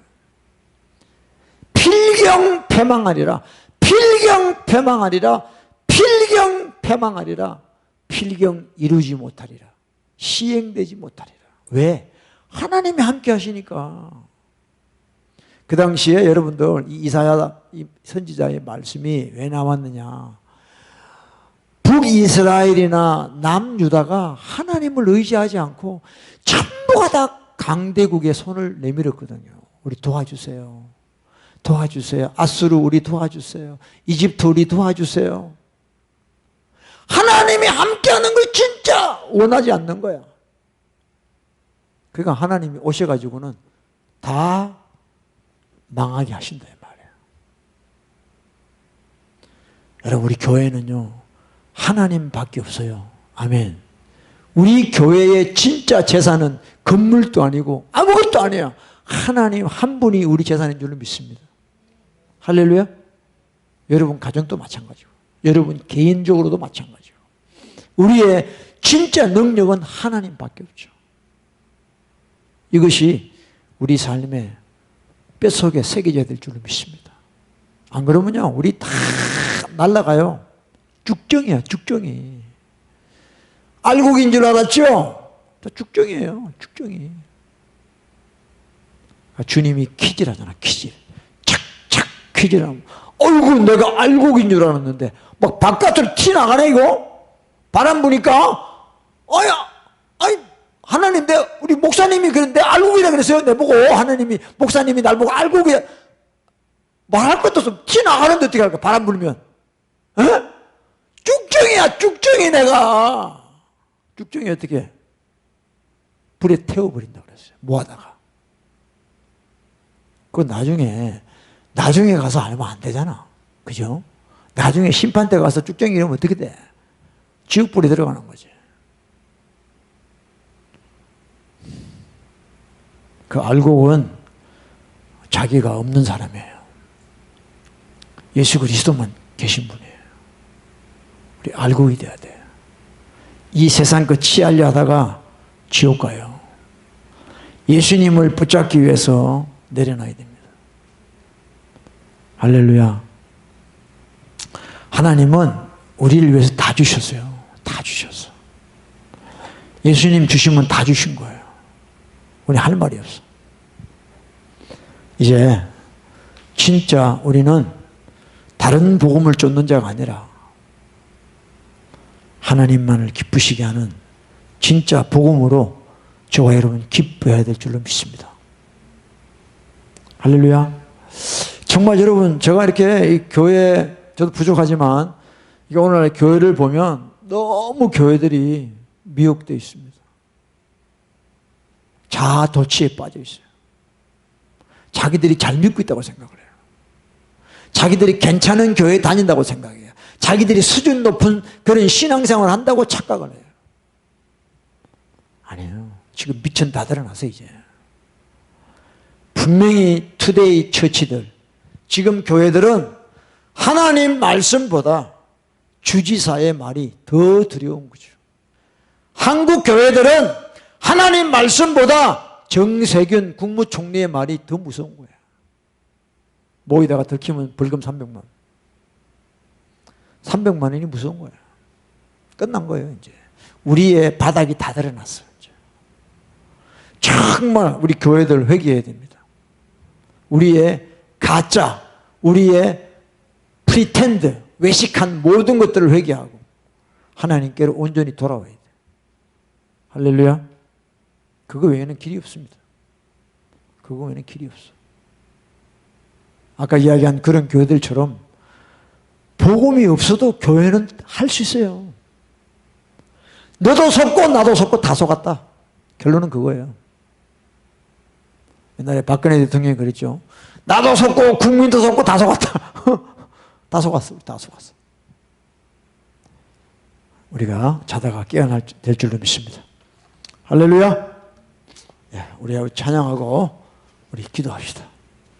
Speaker 1: 필경 패망하리라. 필경 패망하리라. 필경 패망하리라. 필경 이루지 못하리라. 시행되지 못하리라. 왜? 하나님이 함께 하시니까. 그 당시에 여러분들 이사야 선지자의 말씀이 왜 나왔느냐? 북이스라엘이나 남유다가 하나님을 의지하지 않고 전부가 다 강대국의 손을 내밀었거든요. 우리 도와주세요. 도와주세요. 아수르 우리 도와주세요. 이집트 우리 도와주세요. 하나님이 함께하는 걸 진짜 원하지 않는 거야. 그러니까 하나님이 오셔가지고는 다 망하게 하신다 이 말이에요. 여러분 우리 교회는요 하나님밖에 없어요. 아멘. 우리 교회의 진짜 재산은 건물도 아니고 아무것도 아니에요. 하나님 한 분이 우리 재산인 줄로 믿습니다. 할렐루야. 여러분 가정도 마찬가지고 여러분 개인적으로도 마찬가지고 우리의 진짜 능력은 하나님밖에 없죠. 이것이 우리 삶의 뼛속에 새겨져야 될 줄로 믿습니다. 안 그러면요 우리 다 날아가요. 죽정이야 죽정이. 알곡인 줄 알았죠? 다 죽정이에요. 죽정이. 주님이 퀴즈라잖아. 퀴즈. 착착 퀴즈라면 어이구 내가 알곡인 줄 알았는데 막 바깥으로 티 나가네 이거. 바람 부니까 아니 하나님 우리 목사님이 그런데 알곡이라 그랬어요. 내보고 하나님이 목사님이 날 보고 알곡이야. 말할 것도 없어. 티 나가는데 어떻게 할까? 바람 불면. 에? 쭉정이야 쭉정이 내가. 쭉정이 어떻게 해? 불에 태워버린다 그랬어요. 뭐하다가. 그거 나중에 가서 알면 안 되잖아. 그죠? 나중에 심판대 가서 쭉정이 이러면 어떻게 돼? 지옥불에 들어가는 거지. 그 알곡은 자기가 없는 사람이에요. 예수 그리스도만 계신 분이에요. 우리 알곡이 돼야 돼. 이 세상 거 취하려 하다가 지옥 가요. 예수님을 붙잡기 위해서 내려놔야 됩니다. 할렐루야. 하나님은 우리를 위해서 다 주셨어요. 다 주셨어. 예수님 주시면 다 주신 거예요. 우리 할 말이 없어. 이제 진짜 우리는 다른 복음을 쫓는 자가 아니라 하나님만을 기쁘시게 하는 진짜 복음으로 저와 여러분 기뻐해야 될 줄로 믿습니다. 할렐루야. 정말 여러분, 제가 이렇게 이 교회, 저도 부족하지만 이게 오늘날 교회를 보면 너무 교회들이 미혹되어 있습니다. 자아도취에 빠져 있어요. 자기들이 잘 믿고 있다고 생각을 해요. 자기들이 괜찮은 교회에 다닌다고 생각해요. 자기들이 수준 높은 그런 신앙생활을 한다고 착각을 해요. 아니에요. 지금 미천 다 드러나서 이제. 분명히 투데이 처치들, 지금 교회들은 하나님 말씀보다 주지사의 말이 더 두려운 거죠. 한국 교회들은 하나님 말씀보다 정세균 국무총리의 말이 더 무서운 거예요. 모이다가 들키면 벌금 300만. 300만 원이 무서운 거예요. 끝난 거예요, 이제. 우리의 바닥이 다 드러났어요, 이제. 정말 우리 교회들 회개해야 됩니다. 우리의 가짜, 우리의 프리텐드, 외식한 모든 것들을 회개하고 하나님께로 온전히 돌아와야 돼요. 할렐루야. 그거 외에는 길이 없습니다. 그거 외에는 길이 없어. 아까 이야기한 그런 교회들처럼 복음이 없어도 교회는 할 수 있어요. 너도 속고 나도 속고 다 속았다. 결론은 그거예요. 옛날에 박근혜 대통령이 그랬죠. 나도 속고 국민도 속고 다 속았다. 다 속았어. 다 속았어. 우리가 자다가 깨어날 될 줄로 믿습니다. 할렐루야. 우리 찬양하고 우리 기도합시다.